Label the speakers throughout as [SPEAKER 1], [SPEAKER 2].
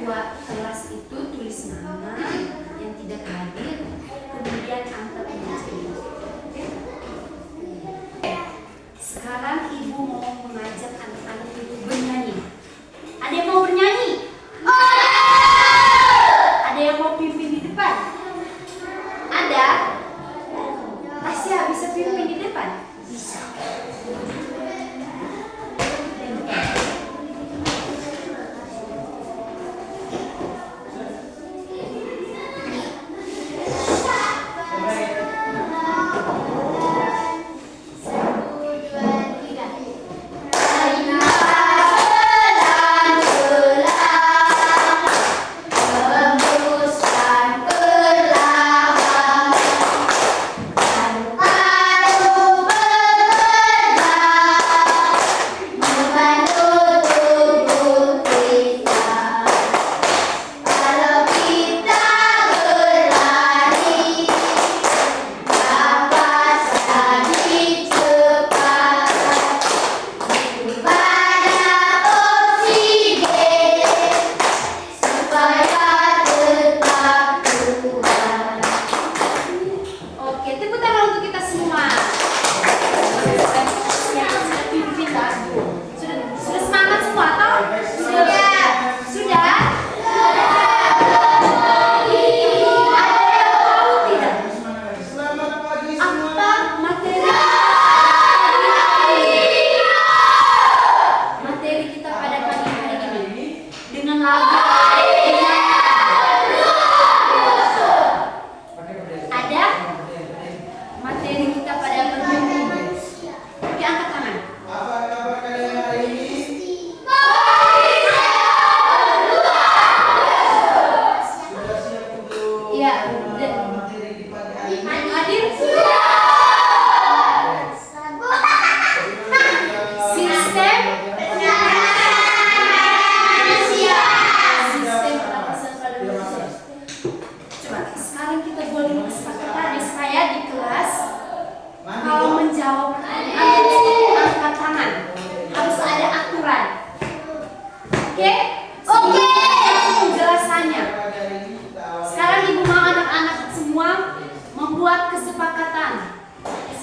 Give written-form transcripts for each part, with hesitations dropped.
[SPEAKER 1] ketua kelas itu tulis nama yang tidak hadir, kemudian angkat meja. Sekarang ibu mau mengajak anak-anak itu bernyanyi. Ada yang mau bernyanyi? Ada yang mau pimpin di depan? Ada? Tasya bisa pimpin di depan? Bisa.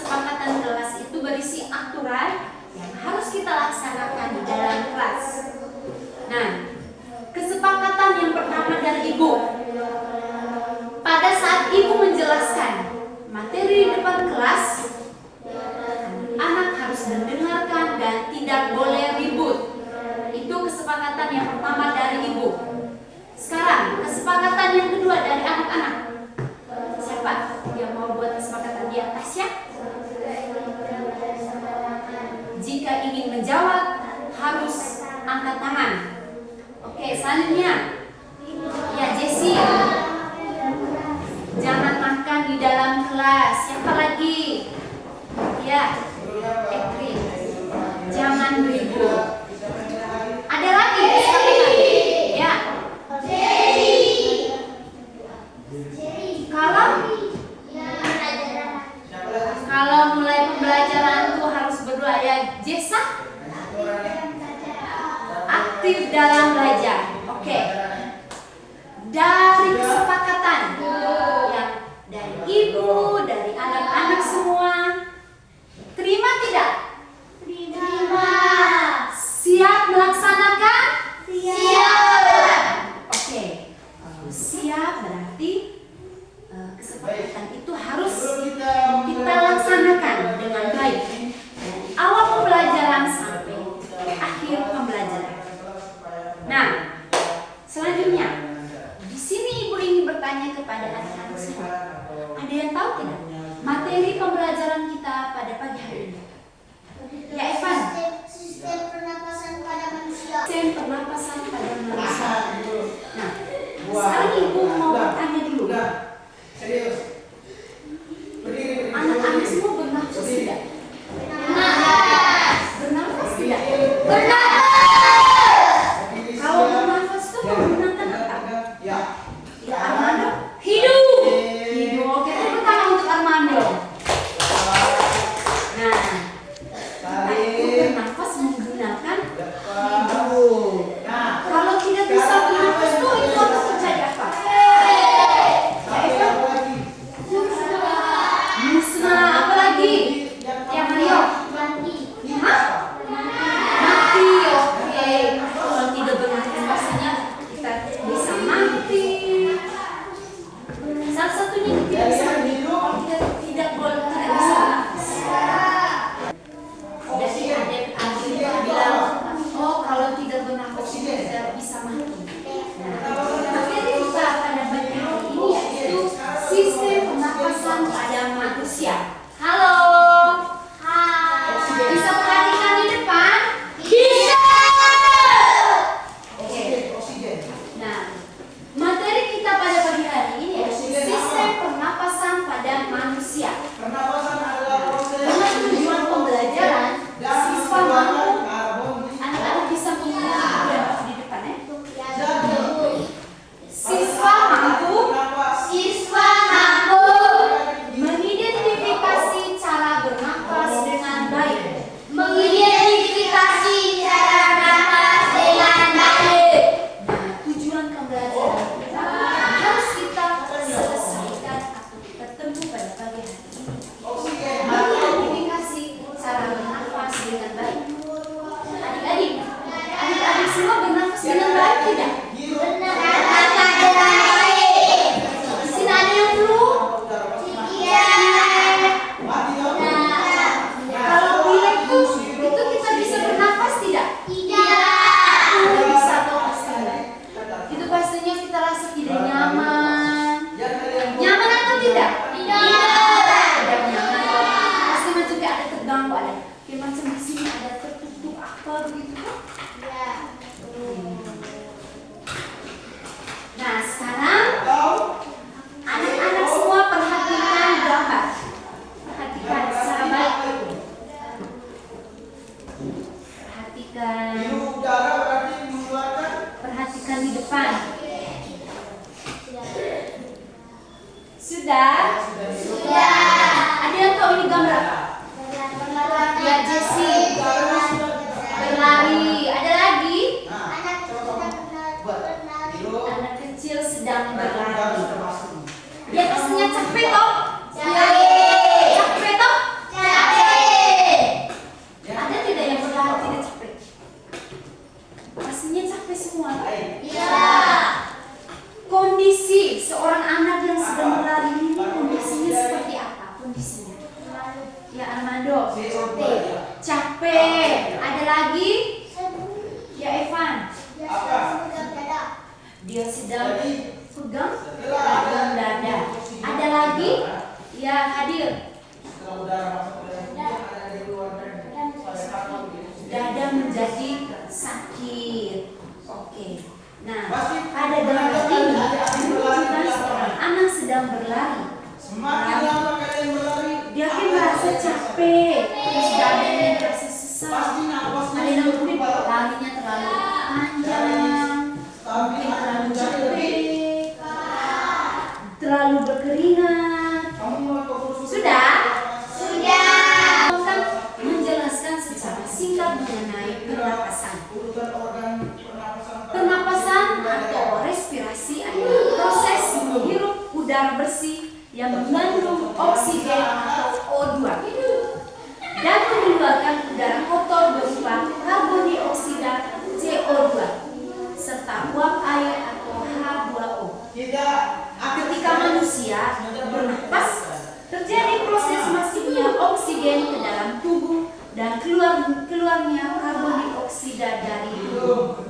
[SPEAKER 1] Kesepakatan kelas itu berisi aturan yang harus kita laksanakan di dalam kelas. Nah, kesepakatan yang pertama dari ibu. Pada saat ibu menjelaskan materi di depan kelas, anak harus mendengarkan dan tidak boleh ribut. Itu kesepakatan yang pertama dari ibu. Sekarang, kesepakatan yang kedua dari anak-anak. Siapa yang mau buat kesepakatan di atas ya? Jika ingin menjawab, harus angkat tangan. Oke, selanjutnya. Ya, Jessie. Jangan makan di dalam kelas. Siapa lagi? Ya, Ekri. Jangan ribut. Ada lagi? Ya. Kalau mulai pembelajaran tuh harus berdoa ya, Jessa. Aktif dalam belajar. Oke. Dari kesepakatan yang dari ibu, dari anak-anak semua, terima tidak? Terima. Siap melaksanakan? Siap. Oke. Siap berarti kesepakatan itu harus kita laksanakan dengan baik dari awal pembelajaran sampai akhir pembelajaran. Nah, selanjutnya di sini ibu ingin bertanya kepada anak-anak semua. Ada yang tahu tidak materi pembelajaran kita pada pagi hari ini? Ya, Evan.
[SPEAKER 2] Sistem pernapasan pada manusia.
[SPEAKER 1] Sistem pernapasan pada manusia. Nah, sekarang ibu mau bertanya dulu.
[SPEAKER 3] Serius.
[SPEAKER 1] Anak-anak semua bernafas tidak? Bernafas tidak? Kalau bernafas itu menggunakan apa?
[SPEAKER 3] Ya.
[SPEAKER 1] Ya, Armando. Hidup. Hidup. Oke, tepuk tangan untuk Armando. Nah, kita itu bernafas menggunakan hidup. Kalau kita mati. Nah, materi kita pada pagi hari ini yaitu sistem pernapasan pada manusia. Halo. Hai. Bisa perhatikan di depan? Bisa. Oke. Nah, materi kita pada pagi hari ini yaitu sistem pernapasan pada manusia.
[SPEAKER 3] Pernapasan adalah proses
[SPEAKER 1] Dengan tujuan pembelajaran, siswa mampu anak-anak bisa mengulang di depan ya. Siswa mampu mengidentifikasi cara bernafas dengan baik. Nah, tujuan pembelajaran kita harus kita selesaikan atau kita tempuh pada pagi hari ini. Mengidentifikasi cara bernafas dengan baik. Adik-adik semua bernafas dengan baik tidak? Di sini ada yang flu? Kalau pilek itu kita bisa bernafas tidak? Tidak bisa atau pastinya. Itu pastinya kita rasa tidak nyaman. Nyaman atau tidak? Tidak nyaman. Pasti macam kayak ada terganggu, ada kayak macam di sini ada tertutup apa begitu. Nah, sekarang anak-anak semua perhatikan gambar. Perhatikan secara baik. Perhatikan. Perhatikan di depan. Sudah? Ada yang tahu ini gambar apa? Ya, Jessie. Berlari. Ada lagi? Anak kecil sedang berlari. Dia pastinya capek toh? Capek toh? Ada tidak yang berlari tidak capek? Pastinya capek semua. Kondisi seorang anak yang sedang berlari ini kondisinya seperti apa? Kondisinya? Ya, Armando. Capek. Ada lagi? Ya, Evan. Dia sedang pegang dada. Ada lagi? Ya, Hadir. Dada menjadi sakit. Oke. Nah, pada gambar ini menunjukkan seorang anak sedang berlari. Dia kan merasa capek, terus dadanya merasa sesak. Ada yang mungkin larinya terlalu panjang, mungkin terlalu capek, terlalu berkeringat. Sudah? Akan menjelaskan secara singkat mengenai pernapasan. Pernapasan atau respirasi adalah proses menghirup udara bersih yang mengandung oksigen atau O2 dan mengeluarkan udara kotor berupa karbon dioksida CO2 serta uap air atau H2O. Ketika manusia bernapas, terjadi proses masuknya oksigen ke dalam tubuh dan keluarnya karbon dioksida dari tubuh.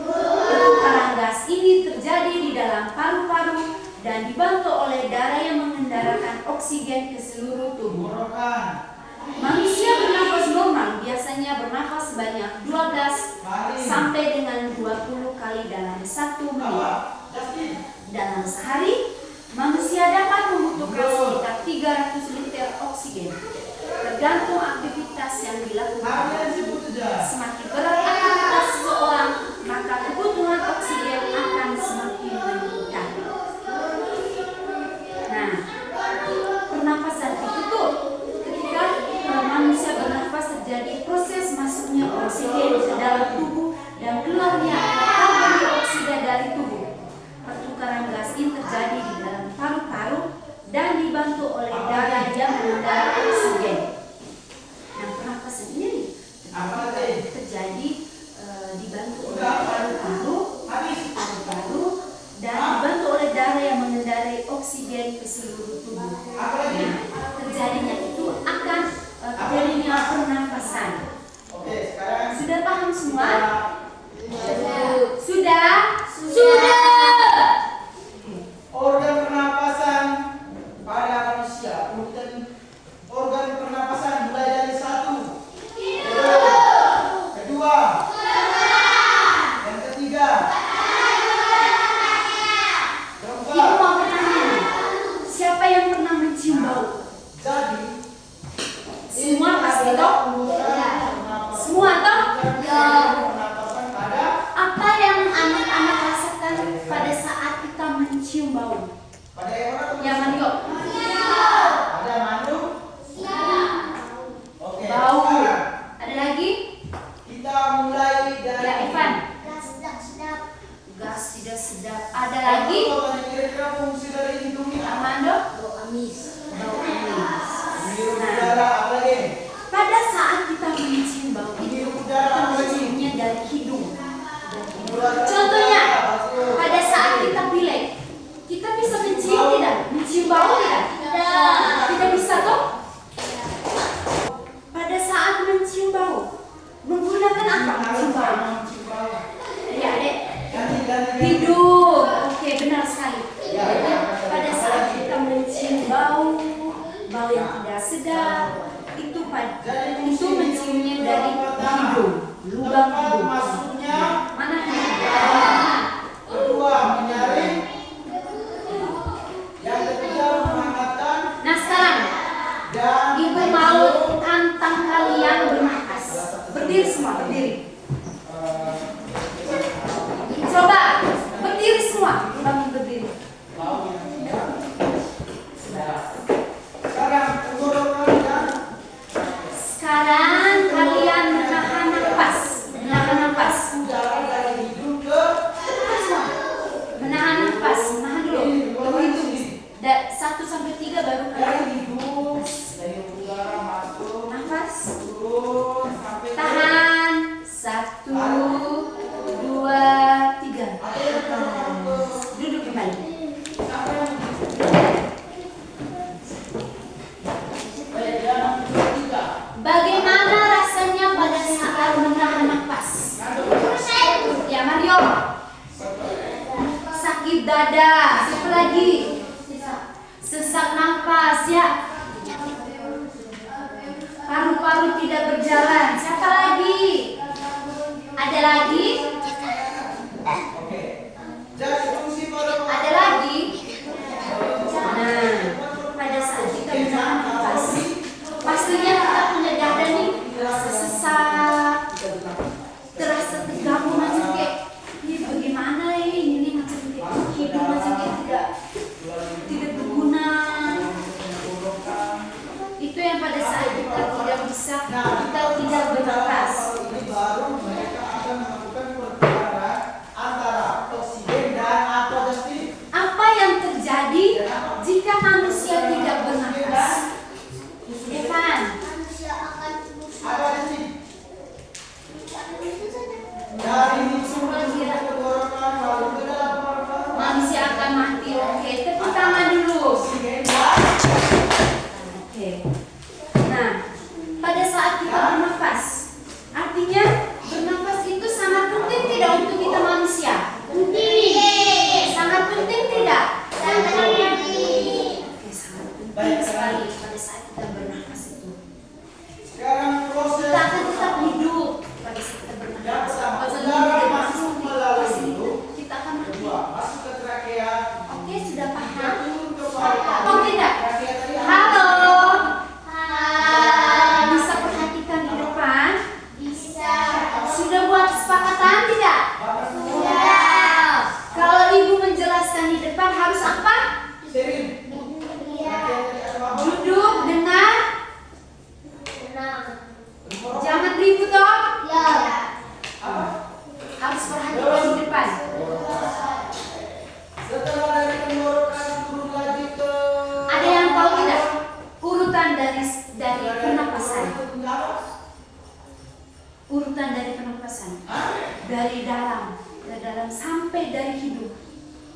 [SPEAKER 1] Pertukaran gas ini terjadi di dalam paru-paru dan dibantu oleh darah yang mengendarakan oksigen ke seluruh tubuh. Manusia bernafas normal biasanya bernafas sebanyak 12 sampai dengan 20 kali dalam 1 menit. Dalam sehari, manusia dapat membutuhkan sekitar 300 liter oksigen. Tergantung aktivitas yang dilakukan. Semakin berat aktivitas seseorang, maka kebutuhan oksigen akan semakin meningkat. Nah, pernapasan tertutup. Ketika manusia bernafas terjadi proses masuknya oksigen ke dalam tubuh dan keluarnya karbon dioksida dari tubuh. Pertukaran gas ini terjadi di dalam paru-paru dan dibantu oleh darah yang mengendalikan oksigen. Nah, pernapasan ini terjadi dibantu oleh paru-paru Ya, Mario.
[SPEAKER 3] Ada manusia. Oke.
[SPEAKER 1] Bau.
[SPEAKER 3] Sekarang
[SPEAKER 1] Ada lagi?
[SPEAKER 3] kita mulai
[SPEAKER 1] Ya,
[SPEAKER 3] dari
[SPEAKER 1] Evan.
[SPEAKER 2] Gas sedap-sedap.
[SPEAKER 1] Gas tidak sedap. Ada lagi?
[SPEAKER 3] Kira-kira fungsi dari hidung ini apa?
[SPEAKER 1] Armando?
[SPEAKER 2] Bau amis.
[SPEAKER 1] Bau amis.
[SPEAKER 3] Menghirup udara apa lagi?
[SPEAKER 1] Pada saat kita mencium bau itu,
[SPEAKER 3] Menghirup udara
[SPEAKER 1] kita
[SPEAKER 3] apa lagi?
[SPEAKER 1] menciumnya dari hidung.
[SPEAKER 3] Mengeluarkan
[SPEAKER 1] Contohnya,
[SPEAKER 3] udara. Masuk.
[SPEAKER 1] pada saat kita pilek, kita bisa mencium tidak? Mencium bau tidak? Tidak bisa toh? Pada saat mencium bau, menggunakan apa? Mencium bau.
[SPEAKER 3] Mencium bau.
[SPEAKER 1] Ya, Dek.
[SPEAKER 3] Ganti.
[SPEAKER 1] Hidung. Oke, benar sekali.
[SPEAKER 3] Ya,
[SPEAKER 1] Jadi, pada saat kita mencium bau, bau yang tidak sedap, itu menciumnya dari hidung, lubang
[SPEAKER 3] Tempat
[SPEAKER 1] hidung.
[SPEAKER 3] masuknya.
[SPEAKER 1] Mana hidung?
[SPEAKER 3] Kedua, menyaring. Yang ketiga, menghangatkan.
[SPEAKER 1] Nah, sekarang
[SPEAKER 3] Dan
[SPEAKER 1] Ibu mau tantang kalian bernafas. Berdiri semua, berdiri. Coba berdiri semua, bangun berdiri.
[SPEAKER 3] sekarang tenggorokan dan
[SPEAKER 1] Sekarang kalian menahan nafas, menahan nafas.
[SPEAKER 3] udara dari hidung ke
[SPEAKER 1] Menahan nafas, menahan dulu. Tunggu hitung. 1 sampai 3 baru
[SPEAKER 3] dari
[SPEAKER 1] kalian
[SPEAKER 3] hidung, dari udara masuk
[SPEAKER 1] nafas.
[SPEAKER 3] turun sampai ke
[SPEAKER 1] Tahan. 1, 2, 3. Duduk kembali. Bagaimana rasanya pada saat menahan nafas? Ya, Mario. Sakit dada. Siapa lagi? Sesak nafas, ya. Paru-paru tidak berjalan. Siapa lagi? Ada lagi?
[SPEAKER 3] Oke. Jadi fungsi pada
[SPEAKER 1] Ada lagi? Nah, pada saat kita menahan nafas, pastinya kita punya dada nih terasa sesak, terasa terganggu macam kayak ini bagaimana ini macam kayak hidung macam kayak tidak berguna. Itu yang pada saat kita tidak bisa, kita tidak bernafas.
[SPEAKER 3] ini baru mereka akan melakukan pertukaran antara oksigen dan apa tadi?
[SPEAKER 1] Apa yang terjadi jika manusia tidak bernafas? Evan,
[SPEAKER 2] Manusia akan terus
[SPEAKER 3] Apa tadi? Dari hidung ke tenggorokan lalu ke dalam paru-paru.
[SPEAKER 1] manusia akan mati. Oke, tepuk tangan dulu.
[SPEAKER 3] Oksigen dan
[SPEAKER 1] Oke. Nah, pada saat kita bernafas, artinya bernafas itu sangat penting tidak untuk kita manusia? Penting. Sangat penting tidak? Sangat penting. Oke, sangat penting sekali pada saat kita bernafas itu.
[SPEAKER 3] sekarang proses
[SPEAKER 1] Kita akan tetap hidup pada saat kita bernafas.
[SPEAKER 3] yang pertama,
[SPEAKER 1] Kalau
[SPEAKER 3] udara
[SPEAKER 1] tidak
[SPEAKER 3] masuk
[SPEAKER 1] masuk
[SPEAKER 3] melalui
[SPEAKER 1] pasti
[SPEAKER 3] hidung.
[SPEAKER 1] kita akan mati.
[SPEAKER 3] Kedua, masuk ke trakea.
[SPEAKER 1] Oke, sudah paham?
[SPEAKER 3] Turun ke paru-paru.
[SPEAKER 1] Oh, tidak.
[SPEAKER 3] Trakea tadi apa?
[SPEAKER 1] Halo. Bisa perhatikan di depan?
[SPEAKER 2] bisa.
[SPEAKER 1] Sudah buat kesepakatan tidak? Kalau ibu menjelaskan di depan harus apa?
[SPEAKER 3] Steril.
[SPEAKER 2] Iya.
[SPEAKER 3] Trakea tadi apa?
[SPEAKER 1] Duduk dengar,
[SPEAKER 2] Tenang.
[SPEAKER 1] jangan ribut toh.
[SPEAKER 2] Ya.
[SPEAKER 3] Apa?
[SPEAKER 1] Harus perhatikan di depan.
[SPEAKER 3] Setelah dari tenggorokan turun lagi ke
[SPEAKER 1] Ada yang tahu tidak urutan dari pernapasan? Urutan dari pernapasan dari dalam ke dalam sampai dari hidung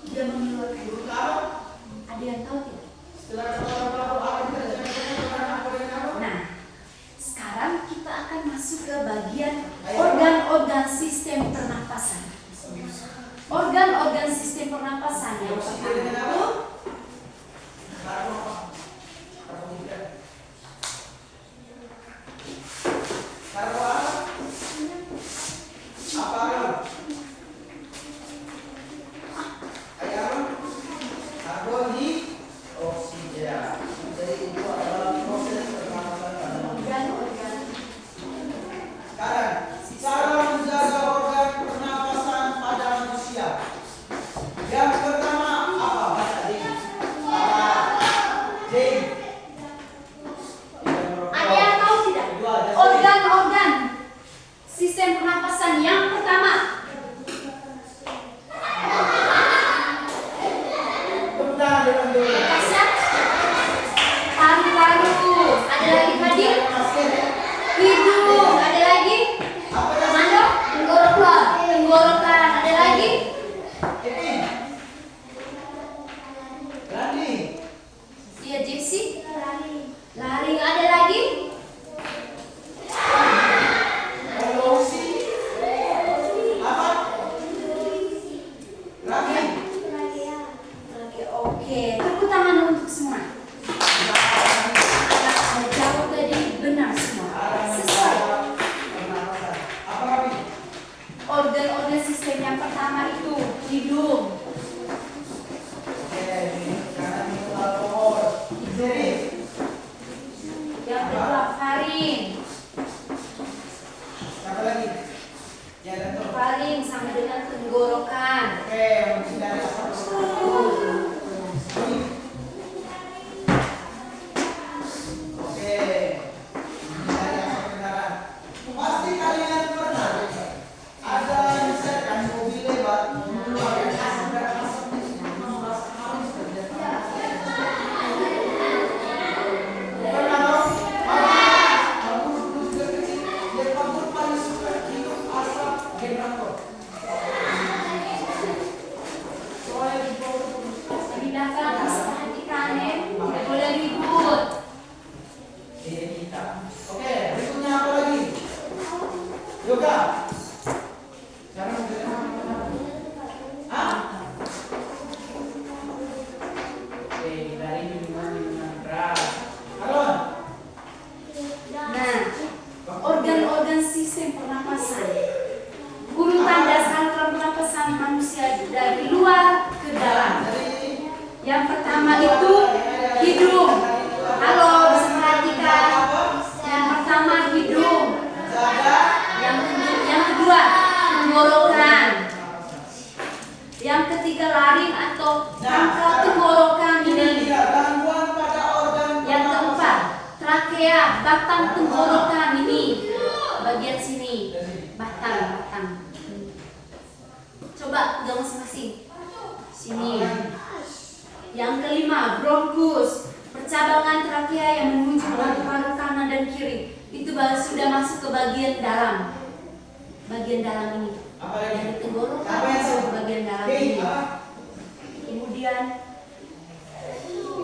[SPEAKER 1] dia mengeluarkan.
[SPEAKER 3] turun ke apa?
[SPEAKER 1] Ada yang tahu tidak?
[SPEAKER 3] Setelah ke paru-paru apa yang terjadi? Apa yang apa?
[SPEAKER 1] Nah, sekarang kita akan masuk ke bagian organ-organ sistem pernapasan. Organ-organ sistem pernapasan yang pertama itu organ-organ
[SPEAKER 3] Sekarang, cara menjaga organ pernapasan pada manusia. Yang pertama apa? Lagi.
[SPEAKER 1] Oke, tepuk tangan untuk semua. Anak jawab tadi benar semua. Sesuai.
[SPEAKER 3] Apa lagi?
[SPEAKER 1] Organ-organ sistem yang pertama itu hidung.
[SPEAKER 3] Oke, sekarang itu alkohol. Jadi,
[SPEAKER 1] Yang kedua faring.
[SPEAKER 3] apa lagi? Ya, dan tuh.
[SPEAKER 1] Faring sama dengan tenggorokan.
[SPEAKER 3] Oke, mesti dari apa? Oke, dari asap kendaraan. Pasti kalian pernah ada misalkan mobil lewat, keluarkan asap dan asap di sini. Pernah dong? Aku dulu juga kecil, dia kabur paling suka hidup asap generator. Soalnya di bawah
[SPEAKER 1] Di belakang harus perhatikan ya. Tidak boleh ribut.
[SPEAKER 3] kita. Oke, berikutnya apa lagi? Yoga. Sekarang ah? Oke, dari minuman keras. Alon.
[SPEAKER 1] Nah, organ-organ sistem pernapasan. Urutan dan saluran pernapasan manusia dari luar ke dalam.
[SPEAKER 3] Dari
[SPEAKER 1] Yang pertama itu hidung. Halo, bisa perhatikan. Yang pertama hidung.
[SPEAKER 3] jaga.
[SPEAKER 1] Yang kedua tenggorokan. Yang ketiga laring atau pangkal tenggorokan ini.
[SPEAKER 3] Tidak gangguan pada organ.
[SPEAKER 1] Yang keempat trakea, batang tenggorokan ini. Bagian sini. Batang. Coba pegang masing-masing. Sini. Yang kelima, bronkus, percabangan trakea yang menuju paru-paru kanan dan kiri. Itu sudah masuk ke bagian dalam. Bagian dalam ini.
[SPEAKER 3] Apa lagi?
[SPEAKER 1] Dari tenggorokan
[SPEAKER 3] Apa yang
[SPEAKER 1] masuk ke bagian dalam
[SPEAKER 3] Oke,
[SPEAKER 1] ini.
[SPEAKER 3] apa?
[SPEAKER 1] Kemudian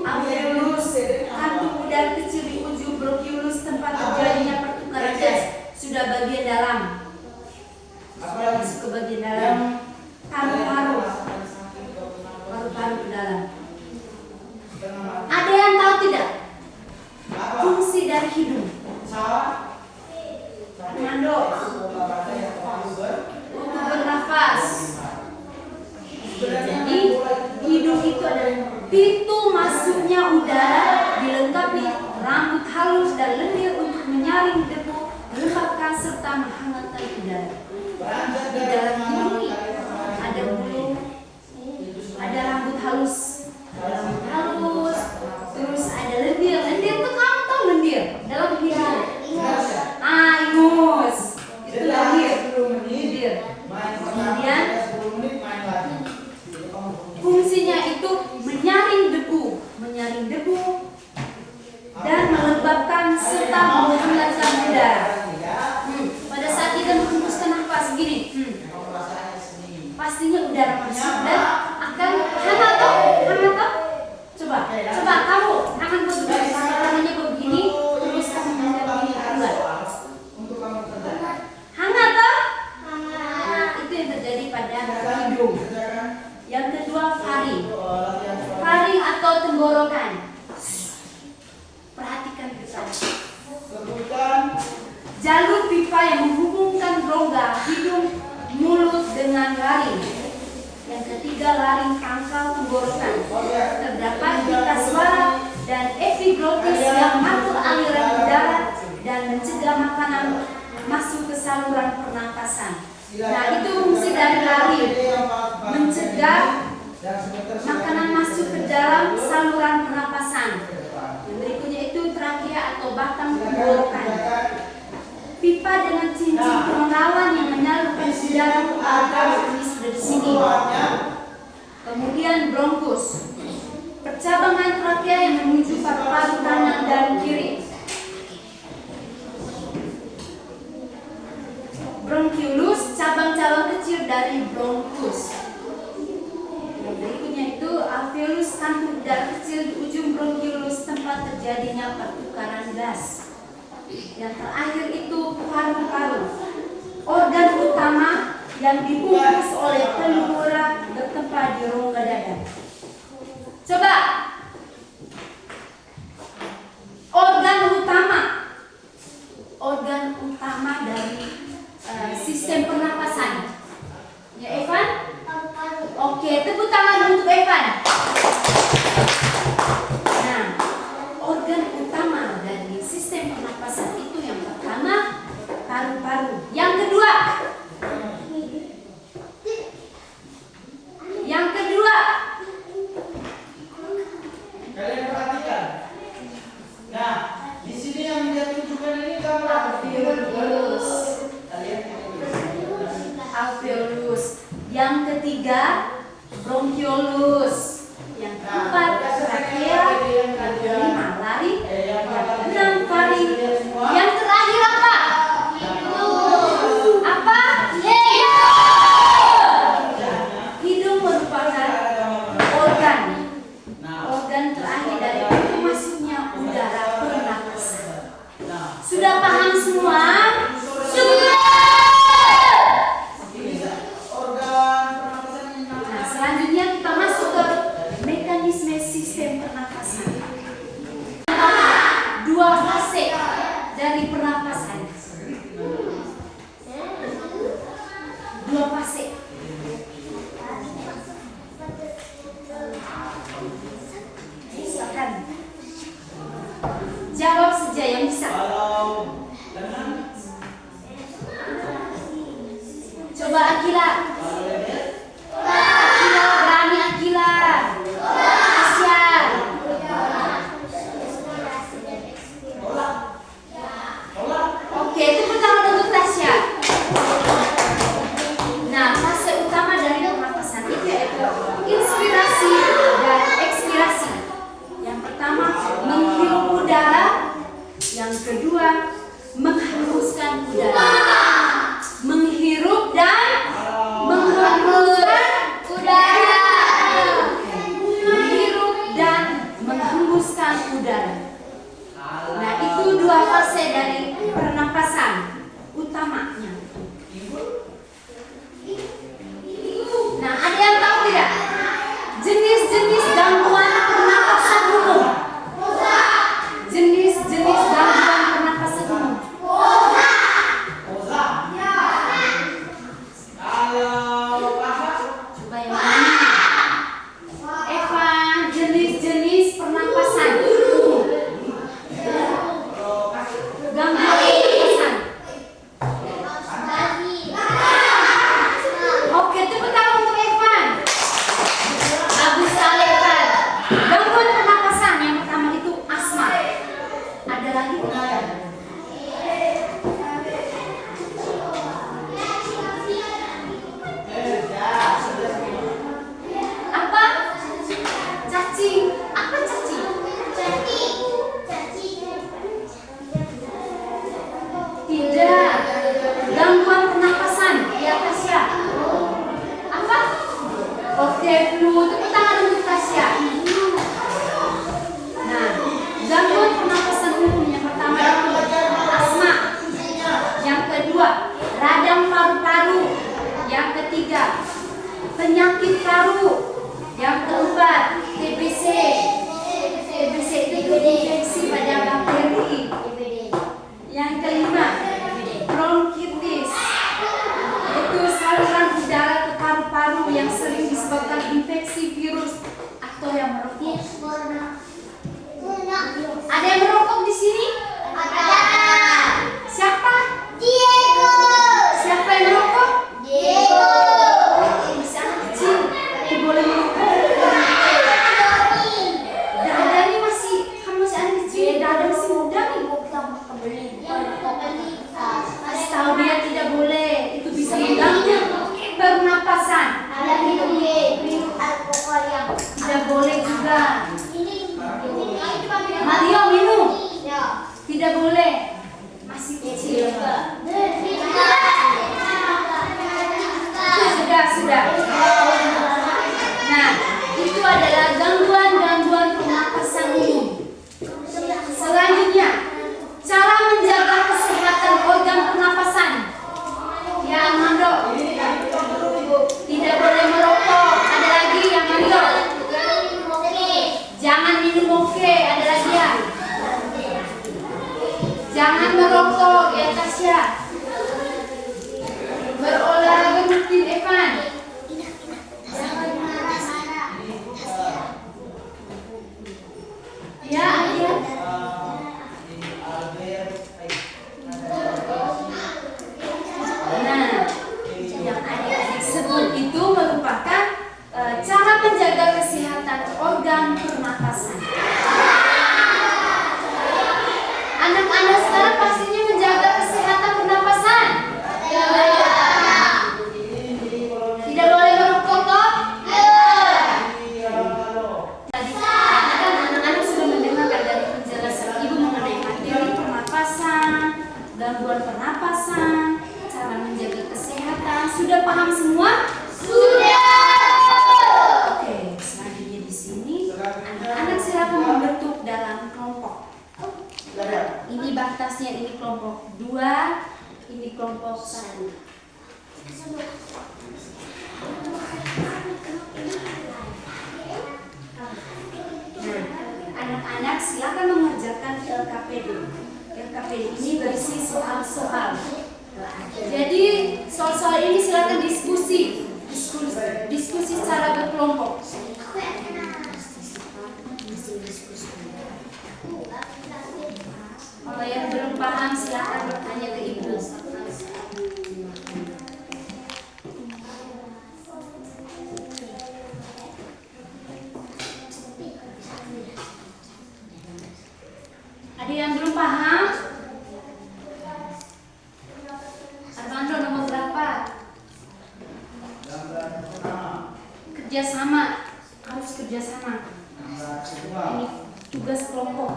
[SPEAKER 1] alveolus, kantung udara kecil di ujung bronkiolus tempat terjadinya pertukaran gas. Sudah bagian dalam.
[SPEAKER 3] Apa
[SPEAKER 1] Sudah
[SPEAKER 3] lagi?
[SPEAKER 1] masuk ke bagian dalam. Paru-paru. Paru-paru ke dalam. Ada yang tahu tidak
[SPEAKER 3] Apa?
[SPEAKER 1] fungsi dari hidung?
[SPEAKER 3] Salah.
[SPEAKER 1] Komando untuk bernafas. Jadi hidung itu adalah pintu masuknya udara, dilengkapi rambut halus dan lendir untuk menyaring debu, melembabkan serta menghangatkan udara. Di dalam hidung ini ada bulu, ada rambut halus, terus ada lendir. Lendir itu kamu tahu lendir dalam hidung. Ingus itu lendir. Lendir. Kemudian fungsinya itu menyaring debu dan melembabkan serta menghangatkan udara. Pada saat kita menghembuskan nafas gini, pastinya udara masuk dan akan hangat toh? Coba kamu akan begini, tangannya begini, terus kamu menghadap ini keluar. Hangat toh? Nah, itu yang terjadi pada hidung. Yang kedua faring. Faring atau tenggorokan. Perhatikan kita. Jalur pipa yang menghubungkan rongga hidung, mulut dengan laring. Yang ketiga laring pangkal tenggorokan. Terdapat pita suara dan epiglotis yang mengatur aliran udara dan mencegah makanan masuk ke saluran pernapasan. Nah, itu fungsi dari laring, mencegah makanan masuk ke dalam saluran pernapasan. Yang berikutnya itu trakea atau batang tenggorokan. Pipa dengan cincin pengawan yang menyalurkan udara ke paru-paru ini sudah di sini. Kemudian bronkus, percabangan trakea yang menuju paru-paru kanan dan kiri. Bronkiolus, cabang-cabang kecil dari bronkus. Yang berikutnya itu alveolus, kantung udara kecil di ujung bronkiolus tempat terjadinya pertukaran gas. Yang terakhir itu paru-paru, organ utama yang dibungkus oleh pleura bertempat Oke, tepuk tangan untuk Evan. Nah, organ utama dari sistem pernapasan itu yang pertama paru-paru. Yang kedua,
[SPEAKER 3] Kalian perhatikan. Nah, di sini yang dia tunjukkan ini gambar
[SPEAKER 1] alveolus. Alveolus. Yang ketiga, bronchiolus. Yang keempat, trachea. Yang kelima, laring. Yang keenam, faring. Yang terakhir apa? Apa? Hidung merupakan organ terakhir dari pintu masuknya udara pernapasan. Sudah paham semua? Sudah. Nah, selanjutnya kita masuk ke mekanisme sistem pernapasan. Dua fase dari pernapasan. Dua fase. Silakan. Jawab saja yang bisa. Coba Akila. Akila, berani Akila. Tasya. Oke, tepuk tangan untuk Tasya. Nah, fase utama dari pernapasan itu yaitu inspirasi dan ekspirasi. Yang pertama, menghirup udara. Yang kedua, menghembuskan udara. Menghirup dan menghembuskan udara. Menghirup dan menghembuskan udara. Nah, itu dua fase dari pernapasan utamanya. Nah, ada yang tahu tidak? Jenis-jenis gangguan pernapasan umum. Jenis-jenis gangguan pernapasan umum. Coba yang mana? Evan, jenis-jenis pernapasan umum. Gangguan pernapasan. Oke, tepuk tangan untuk Evan. Bagus sekali Evan. Gangguan pernapasan yang pertama itu asma. Ada lagi enggak? Apa? Cacing. Apa cacing? Tidak. Gangguan pernapasan di atas ya. Apa? Oke, flu. Tepuk tangan untuk Tasya. Nah, gangguan pernapasan umum yang pertama itu asma. Yang kedua, radang paru-paru. Yang ketiga, penyakit paru. Yang keempat, TBC. TBC itu infeksi pada bakteri. Yang kelima, bronkitis. Itu saluran udara ke paru-paru yang sering disebabkan infeksi virus atau yang merokok. Ada yang merokok di sini? Siapa? Siapa yang merokok? Masih anak kecil, tidak boleh merokok. Dada ini masih, kan masih anak kecil, dada masih muda nih. Kasih tahu dia tidak boleh, itu bisa mengganggu pernapasan. Tidak boleh juga. Mario minum. dan pernapasan. Anak-anak sekarang pastinya menjaga kesehatan pernapasan. Tidak boleh merokok. Tadi kan anak-anak sudah mendengarkan dari penjelasan ibu mengenai materi pernapasan, gangguan pernapasan, cara menjaga kesehatan. Sudah paham semua? Oke, selanjutnya di sini anak-anak silakan membentuk dalam kelompok. Ini batasnya, ini kelompok 2, ini kelompok 1. Nah, anak-anak silakan mengerjakan LKPD. LKPD ini berisi soal-soal. Jadi soal-soal ini silakan diskusi secara berkelompok. Kalau yang belum paham silakan bertanya ke ibu. Ada yang belum paham? Armando nomor berapa? Kerjasama, harus kerjasama. Ini tugas kelompok.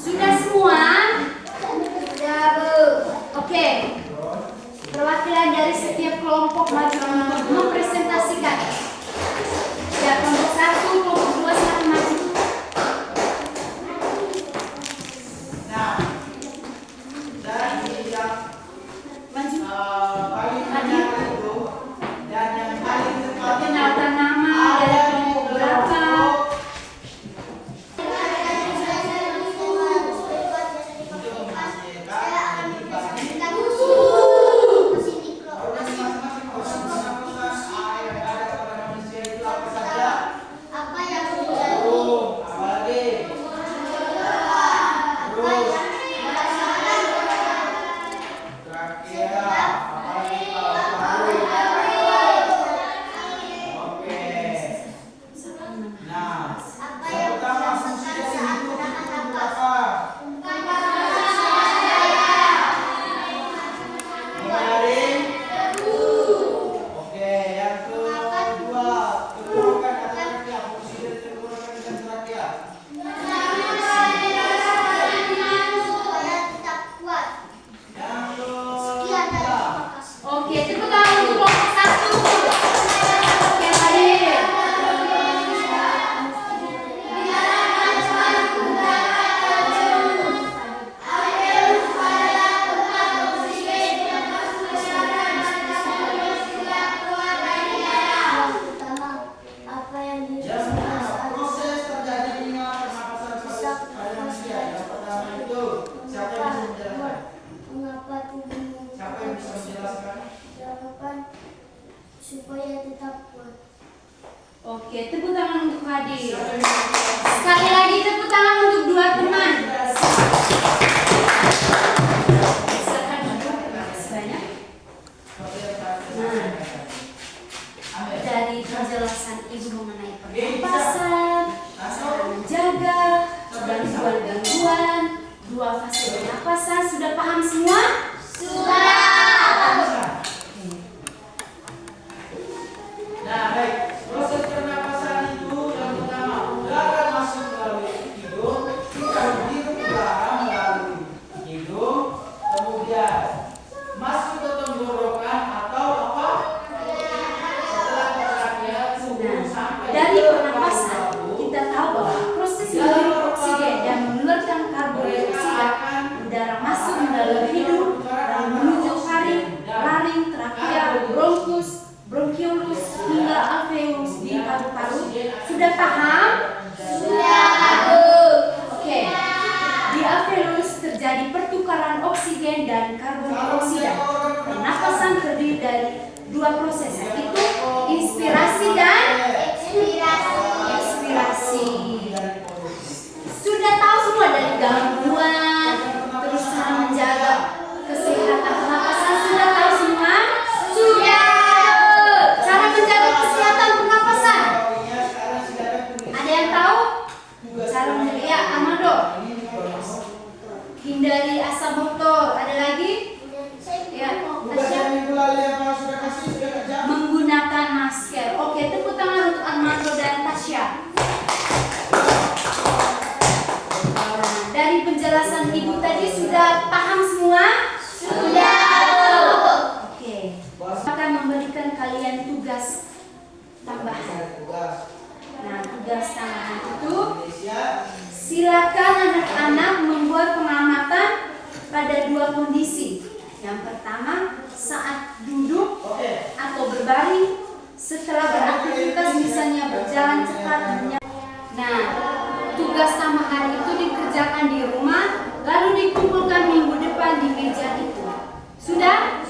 [SPEAKER 1] Sudah semua?
[SPEAKER 2] Sudah, Bu.
[SPEAKER 1] Oke. Perwakilan dari setiap kelompok maju untuk mempresentasikan. Ya, kelompok 1, kelompok 2 silakan maju.
[SPEAKER 3] Nah, dan yang
[SPEAKER 1] Maju.
[SPEAKER 3] paling banyak itu dan yang paling cepat
[SPEAKER 1] Perkenalkan nama dari kelompok berapa.
[SPEAKER 2] Apa yang menjadi supaya tetap kuat. Sekian dari terima kasih.
[SPEAKER 1] Oke, tepuk tangan untuk kelompok 1. Oke, balik.
[SPEAKER 2] Pertama, apa yang
[SPEAKER 3] yang pertama, proses terjadinya pernapasan pada manusia. Yang pertama itu siapa yang bisa menjelaskan?
[SPEAKER 2] Mengapa tubuh
[SPEAKER 3] Siapa yang bisa menjelaskan?
[SPEAKER 2] jawaban supaya tetap kuat.
[SPEAKER 1] Oke, tepuk tangan untuk hadir. Sekali lagi tepuk tangan untuk 2 teman. Silakan duduk. Terima kasih banyak. Nah, dari penjelasan ibu mengenai pernapasan, cara menjaga, gangguan-gangguan, 2 fase pernapasan, sudah paham semua?
[SPEAKER 3] Nah, baik. Proses pernapasan itu yang pertama, udara masuk melalui hidung, kita menghirup udara melalui hidung, kemudian masuk ke tenggorokan atau apa? Setelah ke trachea, tubuh sampai
[SPEAKER 1] Dari
[SPEAKER 3] ke
[SPEAKER 1] pernapasan,
[SPEAKER 3] paru-paru.
[SPEAKER 1] kita tahu bahwa proses menghirup oksigen dan mengeluarkan karbon dioksida, udara masuk melalui hidung dan menuju laring, trakea, bronkus, bronkiolus hingga alveolus di paru-paru. Sudah paham? Oke. Di alveolus terjadi pertukaran oksigen dan karbon dioksida. Pernapasan terdiri dari 2 proses, yaitu inspirasi dan ekspirasi. penjelasan Ibu tadi sudah paham semua?
[SPEAKER 2] Sudah.
[SPEAKER 1] Oke. Akan memberikan kalian tugas tambahan. Nah, tugas tambahan itu silakan anak-anak membuat pengamatan pada dua kondisi. Yang pertama, saat duduk atau berbaring setelah beraktivitas, misalnya berjalan cepat. Nah, tugas tambahan itu dikerjakan di rumah, lalu dikumpulkan minggu depan di meja itu. Sudah?